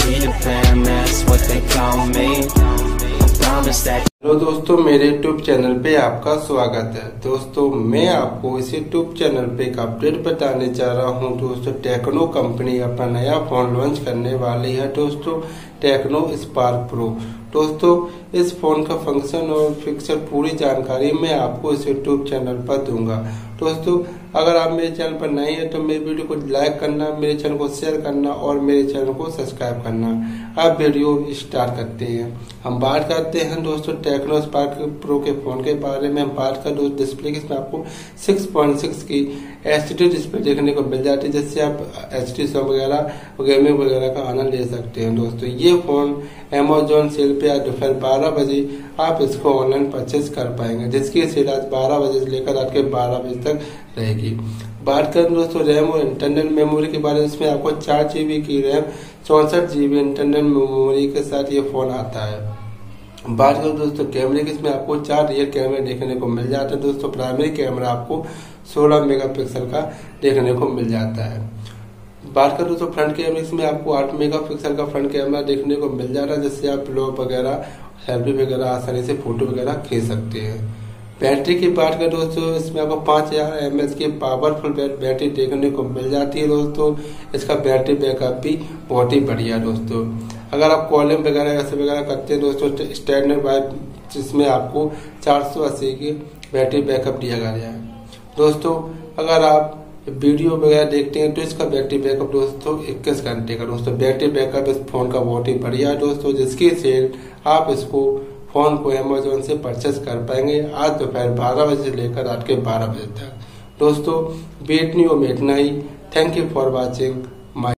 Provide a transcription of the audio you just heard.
Peter Pan, that's what they call me. I promise that. Hello दोस्तों, मेरे YouTube channel पे आपका स्वागत है। दोस्तों, मैं आपको इस यूट्यूब चैनल पे एक अपडेट बताने जा रहा हूं। दोस्तों, टेक्नो कंपनी अपना नया फोन लॉन्च करने वाली है। दोस्तों, टेक्नो स्पार्क प्रो। दोस्तों, इस फोन का फंक्शन और फीचर पूरी जानकारी मैं आपको इस यूट्यूब चैनल पर दूंगा। दोस्तों, अगर आप मेरे चैनल पर नए हैं तो मेरे वीडियो को लाइक करना, मेरे चैनल को शेयर करना और मेरे चैनल को सब्सक्राइब करना। अब वीडियो स्टार्ट करते हैं। हम बात करते हैं दोस्तों टेक्नो स्पार्क प्रो के फोन के बारे में। हम बात कर दोस्तों डिस्प्ले की, इसमें आपको 6.6 की एचडी डिस्प्ले देखने को मिल जाती है, जिससे आप एचडी सॉन्ग वगैरह गेमिंग वगैरह का आनंद ले सकते हैं। दोस्तों, ये फोन अमेजोन सेल पे आज दोपहर 12 बजे आप इसको ऑनलाइन परचेज कर पाएंगे, जिसकी सेल आज 12 बजे से लेकर रात के 12 बजे तक रहेगी। बात करें दोस्तों रैम और इंटरनल मेमोरी के बारे में, इसमें आपको 4 GB की रैम 64 GB इंटरनल मेमोरी के साथ ये फोन आता है। बात करें दोस्तों कैमरे की, इसमें आपको 4 रियर कैमरे देखने को मिल जाते हैं। दोस्तों, प्राइमरी कैमरा आपको 16 मेगापिक्सल का देखने को मिल जाता है। बात करें दोस्तों फ्रंट कैमरे, इसमें आपको 8 मेगापिक्सल का फ्रंट कैमरा देखने को मिल जाता है, जिससे आप ब्लॉग वगैरह सेल्फी वगैरह आसानी से फोटो वगैरह खींच सकते हैं। बैटरी की बात करें दोस्तों, इसमें आपको 5000 mAh की पावरफुल बैटरी देखने को मिल जाती है। दोस्तों, इसका बैटरी बैकअप भी बहुत ही बढ़िया है। दोस्तों, अगर आप कॉलिंग वगैरह ऐसे वगैरह करते हैं दोस्तों स्टैंडर्ड वाइज, जिसमें आपको 480 की बैटरी बैकअप दिया गया है। दोस्तों, अगर आप वीडियो वगैरह देखते हैं तो इसका बैटरी बैकअप दोस्तों 21 घंटे का। दोस्तों, बैटरी बैकअप इस फोन का बहुत ही बढ़िया है। दोस्तों, जिसकी सेल आप इसको फोन को अमेजोन से परचेस कर पाएंगे आज दोपहर 12 बजे से लेकर रात के 12 बजे तक। दोस्तों, वीडियो में इतना ही। Thank you for watching.